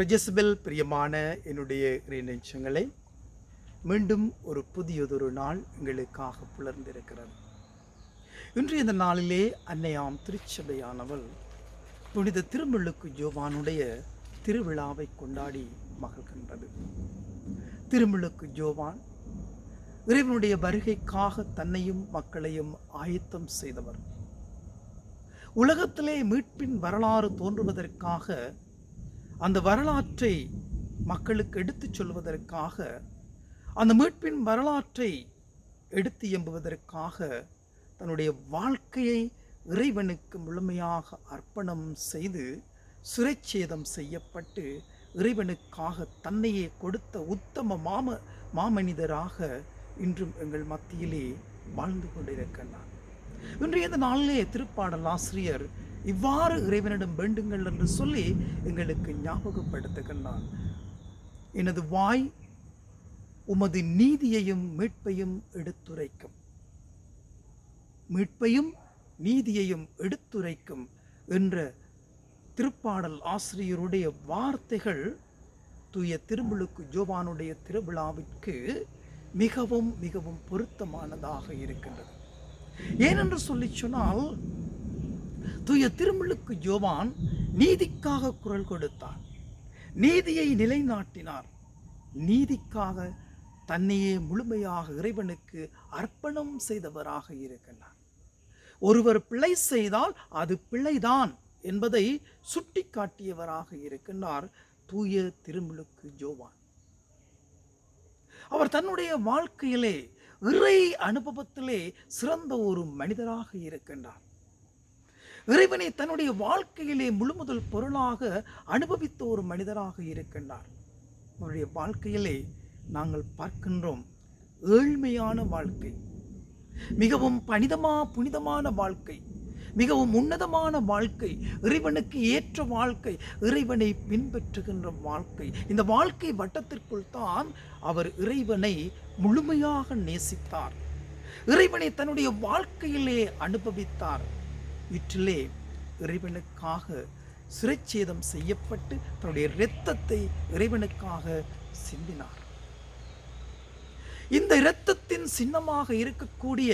Jezebel பிரியமான என்னுடைய நெஞ்சங்களே, மீண்டும் ஒரு புதியதொரு நாள் எங்களுக்காக புலர்ந்திருக்கிறது. இன்றைய இந்த நாளிலே அன்னையாம் திருச்சபையானவள் புனித திருமுழுக்கு யோவானுடைய திருவிழாவை கொண்டாடி மகிழ்கின்றது. திருமுழுக்கு யோவான் இறைவனுடைய வருகைக்காக தன்னையும் மக்களையும் ஆயத்தம் செய்தவர். உலகத்திலே மீட்பின் வரலாறு தோன்றுவதற்காக, அந்த வரலாற்றை மக்களுக்கு எடுத்துச் சொல்வதற்காக, அந்த மீட்பின் வரலாற்றை எடுத்து எம்புவதற்காக தன்னுடைய வாழ்க்கையை இறைவனுக்கு முழுமையாக அர்ப்பணம் செய்து சிறைச்சேதம் செய்யப்பட்டு இறைவனுக்காக தன்னையே கொடுத்த உத்தம மாமனிதராக இன்றும் எங்கள் மத்தியிலே வாழ்ந்து கொண்டிருக்கின்றார். இன்றைய இந்த நாளிலே திருப்பாடல் ஆசிரியர் இவ்வாறு இறைவனிடம் வேண்டுங்கள் என்று சொல்லி எங்களுக்கு ஞாபகப்படுத்துகின்றான். எனது வாய் உமது நீதியையும் மீட்பையும் எடுத்துரைக்கும், மீட்பையும் நீதியையும் எடுத்துரைக்கும் என்ற திருப்பாடல் ஆசிரியருடைய வார்த்தைகள் தூய திருமுழுக்கு யோவானுடைய திருவிழாவிற்கு மிகவும் மிகவும் பொருத்தமானதாக இருக்கின்றது. ஏனென்று சொல்லி சொன்னால், தூய திருமுழுக்கு யோவான் நீதிக்காக குரல் கொடுத்தார், நீதியை நிலைநாட்டினார், நீதிக்காக தன்னையே முழுமையாக இறைவனுக்கு அர்ப்பணம் செய்தவராக இருக்கின்றார். ஒருவர் பிழை செய்தால் அது பிழைதான் என்பதை சுட்டி காட்டியவராக இருக்கின்றார் தூய திருமுழுக்கு யோவான். அவர் தன்னுடைய வாழ்க்கையிலே இறை அனுபவத்திலே சிறந்த ஒரு மனிதராக இருக்கின்றார். இறைவனை தன்னுடைய வாழ்க்கையிலே முழுமுதல் பொருளாக அனுபவித்த ஒரு மனிதராக இருக்கின்றார். அவருடைய வாழ்க்கையிலே நாங்கள் பார்க்கின்றோம் ஏழ்மையான வாழ்க்கை, மிகவும் புனிதமான வாழ்க்கை, மிகவும் உன்னதமான வாழ்க்கை, இறைவனுக்கு ஏற்ற வாழ்க்கை, இறைவனை பின்பற்றுகின்ற வாழ்க்கை. இந்த வாழ்க்கை வட்டத்திற்குள் தான் அவர் இறைவனை முழுமையாக நேசித்தார், இறைவனை தன்னுடைய வாழ்க்கையிலே அனுபவித்தார். இற்றிலே இறைவனுக்காக சிறைச்சேதம் செய்யப்பட்டு தன்னுடைய இரத்தத்தை இறைவனுக்காக சிந்தினார். இந்த இரத்தத்தின் சின்னமாக இருக்கக்கூடிய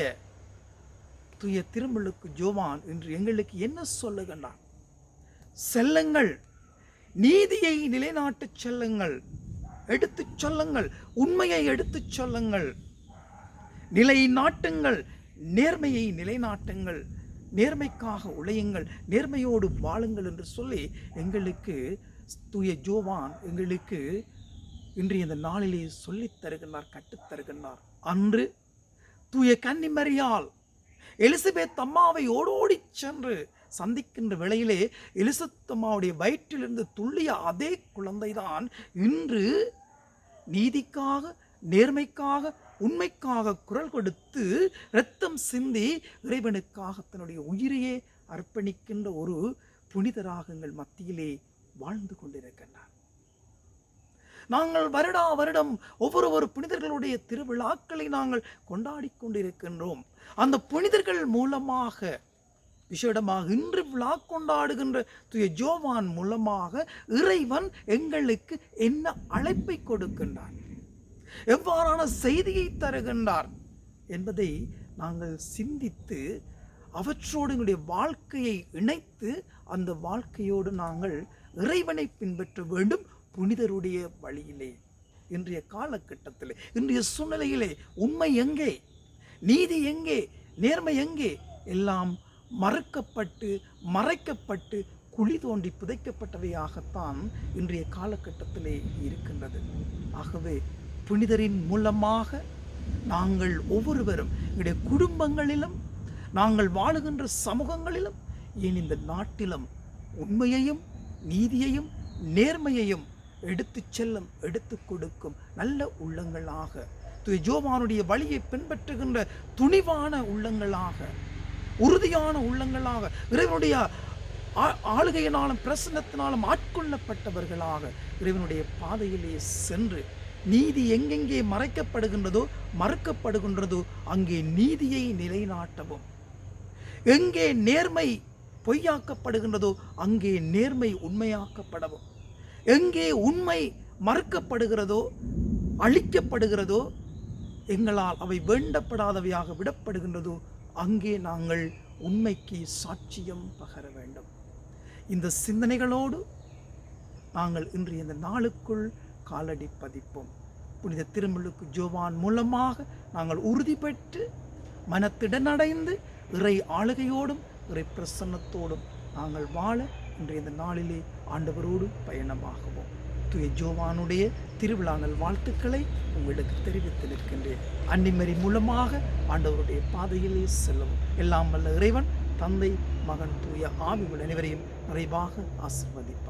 தூய திருமுழுக்கு யோவான் இன்று எங்களுக்கு என்ன சொல்லுகின்றார்? செல்லுங்கள், நீதியை நிலைநாட்டுச் செல்லுங்கள், எடுத்துச் சொல்லுங்கள், உண்மையை எடுத்துச் சொல்லுங்கள், நிலைநாட்டுங்கள், நேர்மையை நிலைநாட்டுங்கள், நேர்மைக்காக உழையுங்கள், நேர்மையோடு வாழுங்கள் என்று சொல்லி எங்களுக்கு தூய யோவான் எங்களுக்கு இன்றைய இந்த நாளிலே சொல்லித் தருகின்றார், கற்றுத்தருகின்றார். அன்று தூய கன்னிமரியால் எலிசபெத் அம்மாவை ஓடோடி சென்று சந்திக்கின்ற வேளையிலே எலிசபெத் அம்மாவுடைய வயிற்றிலிருந்து துள்ளிய அதே குழந்தைதான் இன்று நீதிக்காக, நேர்மைக்காக, உண்மைக்காக குரல் கொடுத்து இரத்தம் சிந்தி இறைவனுக்காக தன்னுடைய உயிரையே அர்ப்பணிக்கின்ற ஒரு புனிதராக எங்கள் மத்தியிலே வாழ்ந்து கொண்டிருக்கின்றார். நாங்கள் வருடம் ஒவ்வொரு புனிதர்களுடைய திருவிழாக்களை நாங்கள் கொண்டாடி கொண்டிருக்கின்றோம். அந்த புனிதர்கள் மூலமாக, விசேடமாக இன்று விழா கொண்டாடுகின்ற தூய யோவான் மூலமாக இறைவன் எங்களுக்கு என்ன அழைப்பை கொடுக்கின்றார், எவ்வாறான செய்தியை தருகின்றார் என்பதை நாங்கள் சிந்தித்து அவற்றோடு எங்களுடைய வாழ்க்கையை இணைத்து அந்த வாழ்க்கையோடு நாங்கள் இறைவனை பின்பற்ற வேண்டும். புனிதருடைய வழியிலே இன்றைய காலகட்டத்தில், இன்றைய சூழ்நிலையிலே உண்மை எங்கே, நீதி எங்கே, நேர்மை எங்கே, எல்லாம் மறுக்கப்பட்டு மறைக்கப்பட்டு குழி தோண்டி புதைக்கப்பட்டவையாகத்தான் இன்றைய காலகட்டத்திலே இருக்கின்றது. ஆகவே புனிதரின் மூலமாக நாங்கள் ஒவ்வொருவரும் எங்களுடைய குடும்பங்களிலும், நாங்கள் வாழுகின்ற சமூகங்களிலும், ஏன் இந்த நாட்டிலும் உண்மையையும் நீதியையும் நேர்மையையும் எடுத்துச் செல்லும், எடுத்துக் கொடுக்கும் நல்ல உள்ளங்களாக, தூய யோவானுடைய வழியை பின்பற்றுகின்ற துணிவான உள்ளங்களாக, உறுதியான உள்ளங்களாக, இறைவனுடைய ஆளுகையினாலும் பிரசன்னத்தினாலும் ஆட்கொள்ளப்பட்டவர்களாக இறைவனுடைய பாதையிலே சென்று நீதி எங்கெங்கே மறைக்கப்படுகின்றதோ மறுக்கப்படுகின்றதோ அங்கே நீதியை நிலைநாட்டவும், எங்கே நேர்மை பொய்யாக்கப்படுகின்றதோ அங்கே நேர்மை உண்மையாக்கப்படவும், எங்கே உண்மை மறுக்கப்படுகிறதோ, அழிக்கப்படுகிறதோ, எங்களால் அவை வேண்டப்படாதவையாக விடப்படுகின்றதோ, அங்கே நாங்கள் உண்மைக்கு சாட்சியம் பகர வேண்டும். இந்த சிந்தனைகளோடு நாங்கள் இன்றைய இந்த நாளுக்குள் காலடி பதிப்போம். புனித திருமுழுக்கு ஜோவான் மூலமாக நாங்கள் உறுதி பெற்று மனத்திடனடைந்து இறை ஆளுகையோடும் இறை பிரசன்னத்தோடும் நாங்கள் வாழ இன்றைய இந்த நாளிலே ஆண்டவரோடு பயணமாகுவோம். தூய ஜோவானுடைய திருவிழா நல் வாழ்த்துக்களை உங்களுக்கு தெரிவித்து நிற்கின்றேன். அன்னிமரி மூலமாக ஆண்டவருடைய பாதையிலே செல்லவும். எல்லாம் வல்ல இறைவன், தந்தை, மகன், தூய ஆவி அனைவரையும் நிறைவாக ஆசீர்வதிப்பார்.